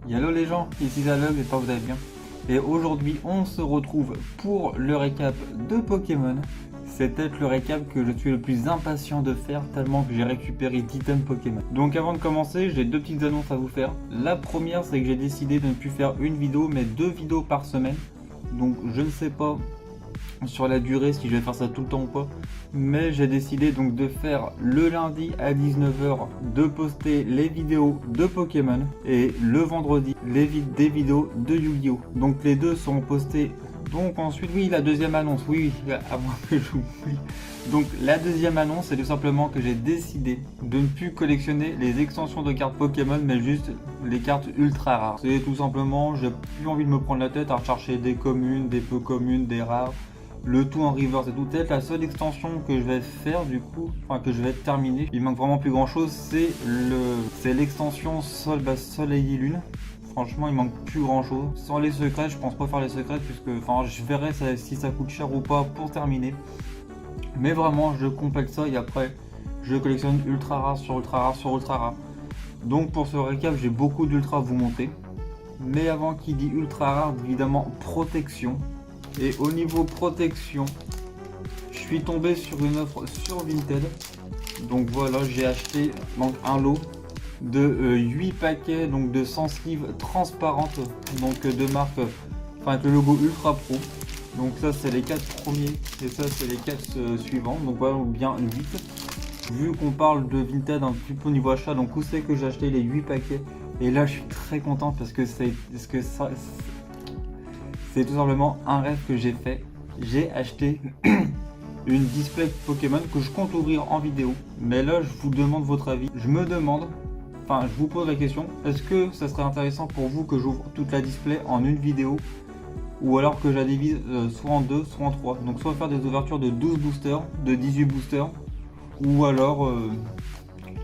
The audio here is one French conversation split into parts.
Hello les gens, ici Zalog, j'espère que vous allez bien. Et aujourd'hui on se retrouve pour le récap de Pokémon. C'est peut-être le récap que je suis le plus impatient de faire tellement que j'ai récupéré d'items Pokémon. Donc avant de commencer, j'ai deux petites annonces à vous faire. La première, c'est que j'ai décidé de ne plus faire une vidéo mais deux vidéos par semaine. Donc je ne sais pas sur la durée si je vais faire ça tout le temps ou pas, mais j'ai décidé donc de faire le lundi à 19h de poster les vidéos de Pokémon et le vendredi des vidéos de Yu-Gi-Oh! Donc les deux seront postés. Donc ensuite, oui, la deuxième annonce, oui, avant que j'oublie. Donc la deuxième annonce, c'est tout simplement que j'ai décidé de ne plus collectionner les extensions de cartes Pokémon, mais juste les cartes ultra rares. C'est tout simplement, j'ai plus envie de me prendre la tête à rechercher des communes, des peu communes, des rares. Le tout en reverse et tout. Peut-être la seule extension que je vais faire du coup, enfin que je vais terminer, il manque vraiment plus grand chose, c'est l'extension Soleil et Lune. Franchement, il manque plus grand chose. Sans les secrets, je pense pas faire les secrets puisque, enfin, je verrai si ça coûte cher ou pas pour terminer. Mais vraiment, je complète ça et après, je collectionne ultra rare sur ultra rare sur ultra rare. Donc pour ce récap, j'ai beaucoup d'ultra à vous montrer. Mais avant qu'il dit ultra rare, évidemment protection. Et au niveau protection, je suis tombé sur une offre sur Vinted. Donc voilà, j'ai acheté donc un lot de 8 paquets donc de 100 sleeves transparentes, donc de marque, enfin avec le logo Ultra Pro. Donc ça c'est les 4 premiers et ça c'est les 4 suivants. Donc voilà, bien 8. Vu qu'on parle de Vinted un petit peu au niveau achat, donc où c'est que j'ai acheté les 8 paquets. Et là je suis très content parce que c'est tout simplement un rêve que j'ai fait. J'ai acheté une display Pokémon que je compte ouvrir en vidéo. Mais là, je vous demande votre avis. Je me demande, enfin, je vous pose la question, est-ce que ça serait intéressant pour vous que j'ouvre toute la display en une vidéo ou alors que je la divise soit en 2, soit en 3. Donc soit faire des ouvertures de 12 boosters, de 18 boosters, ou alors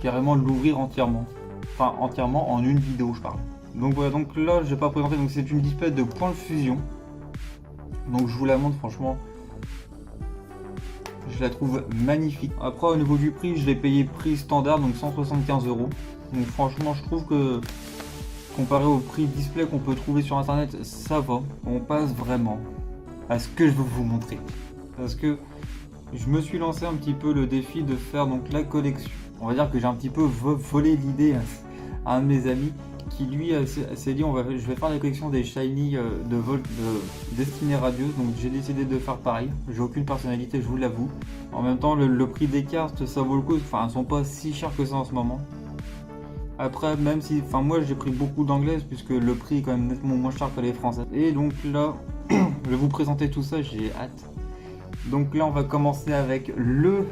carrément l'ouvrir entièrement. Enfin, entièrement en une vidéo, je parle. Donc voilà, donc là, je vais pas présenter, donc c'est une display de point de fusion. Donc je vous la montre, franchement, je la trouve magnifique. Après au niveau du prix, je l'ai payé prix standard, donc 175 €. Donc franchement je trouve que comparé au prix display qu'on peut trouver sur internet, ça va. On passe vraiment à ce que je veux vous montrer. Parce que je me suis lancé un petit peu le défi de faire donc la collection. On va dire que j'ai un petit peu volé l'idée à un de mes amis qui lui s'est dit je vais faire la collection des shiny de Destinée Radieuse. Donc j'ai décidé de faire pareil. J'ai aucune personnalité, je vous l'avoue. En même temps le prix des cartes ça vaut le coup, enfin elles sont pas si chères que ça en ce moment. Après même si, enfin moi j'ai pris beaucoup d'anglaises puisque le prix est quand même nettement moins cher que les françaises. Et donc là je vais vous présenter tout ça, j'ai hâte. Donc là on va commencer avec le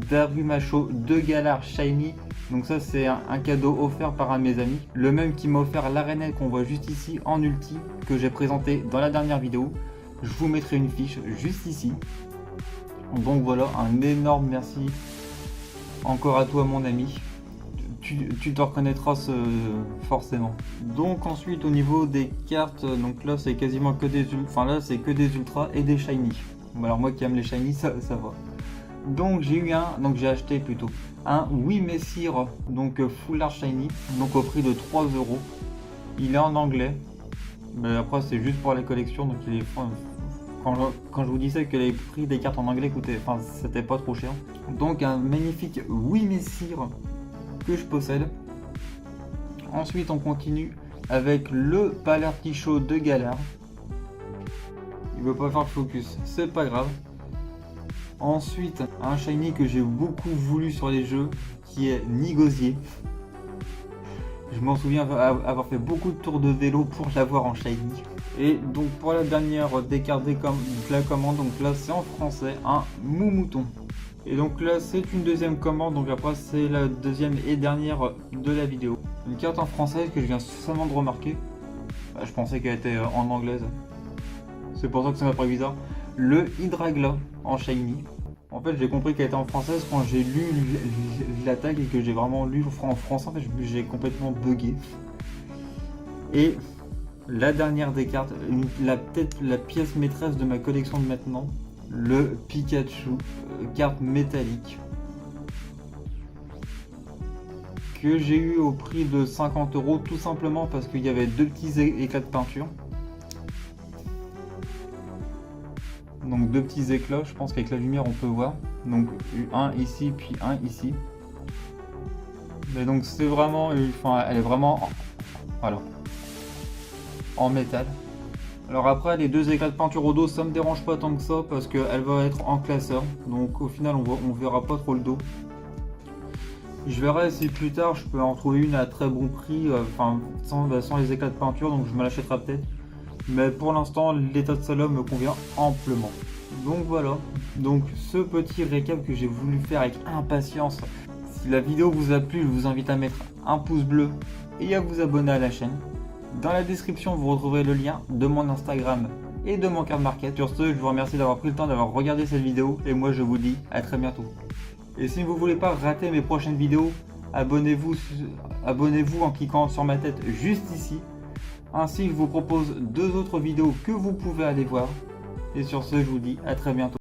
Darumacho de Galar Shiny. Donc ça c'est un cadeau offert par un de mes amis. Le même qui m'a offert l'arénette qu'on voit juste ici en ulti, que j'ai présenté dans la dernière vidéo. Je vous mettrai une fiche juste ici. Donc voilà, un énorme merci encore à toi mon ami. Tu te reconnaîtras forcément. Donc ensuite au niveau des cartes, donc là c'est quasiment que des ultras et des shiny. Alors moi qui aime les shiny, ça va. Donc j'ai acheté plutôt un Oui Messire, donc Full Art Shiny, donc au prix de 3 €. Il est en anglais, mais après c'est juste pour la collection, donc il est quand je vous disais que les prix des cartes en anglais c'était pas trop cher. Donc un magnifique Oui Messire que je possède. Ensuite on continue avec le Palartichaut de Galar. Il veut pas faire le focus, c'est pas grave. Ensuite, un shiny que j'ai beaucoup voulu sur les jeux, qui est Nigosier. Je m'en souviens avoir fait beaucoup de tours de vélo pour l'avoir en shiny. Et donc pour la dernière des cartes de la commande, donc là c'est en français, un Moumouton. Et donc là c'est une deuxième commande, donc après c'est la deuxième et dernière de la vidéo. Une carte en français que je viens seulement de remarquer. Je pensais qu'elle était en anglaise. C'est pour ça que ça m'a paru bizarre. Le Hydragla en shiny. En fait j'ai compris qu'elle était en française quand j'ai lu la tag et que j'ai vraiment lu en français. En fait j'ai complètement bugué. Et la dernière des cartes, peut-être la pièce maîtresse de ma collection de maintenant, le Pikachu, carte métallique. que j'ai eu au prix de 50 €, tout simplement parce qu'il y avait deux petits éclats de peinture. Donc deux petits éclats, je pense qu'avec la lumière on peut voir. Donc un ici puis un ici. Mais donc c'est vraiment, enfin elle est vraiment, voilà, en métal. Alors après les deux éclats de peinture au dos ça me dérange pas tant que ça parce qu'elle va être en classeur. Donc au final on verra pas trop le dos. Je verrai si plus tard je peux en trouver une à très bon prix, enfin sans les éclats de peinture, donc je me l'achèterai peut-être. Mais pour l'instant l'état de celle-là me convient amplement. Donc voilà, donc ce petit récap que j'ai voulu faire avec impatience. Si la vidéo vous a plu, je vous invite à mettre un pouce bleu et à vous abonner à la chaîne. Dans la description, vous retrouverez le lien de mon Instagram et de mon card market. Sur ce, je vous remercie d'avoir pris le temps d'avoir regardé cette vidéo et moi je vous dis à très bientôt. Et si vous ne voulez pas rater mes prochaines vidéos, abonnez-vous en cliquant sur ma tête juste ici. Ainsi, je vous propose deux autres vidéos que vous pouvez aller voir. Et sur ce, je vous dis à très bientôt.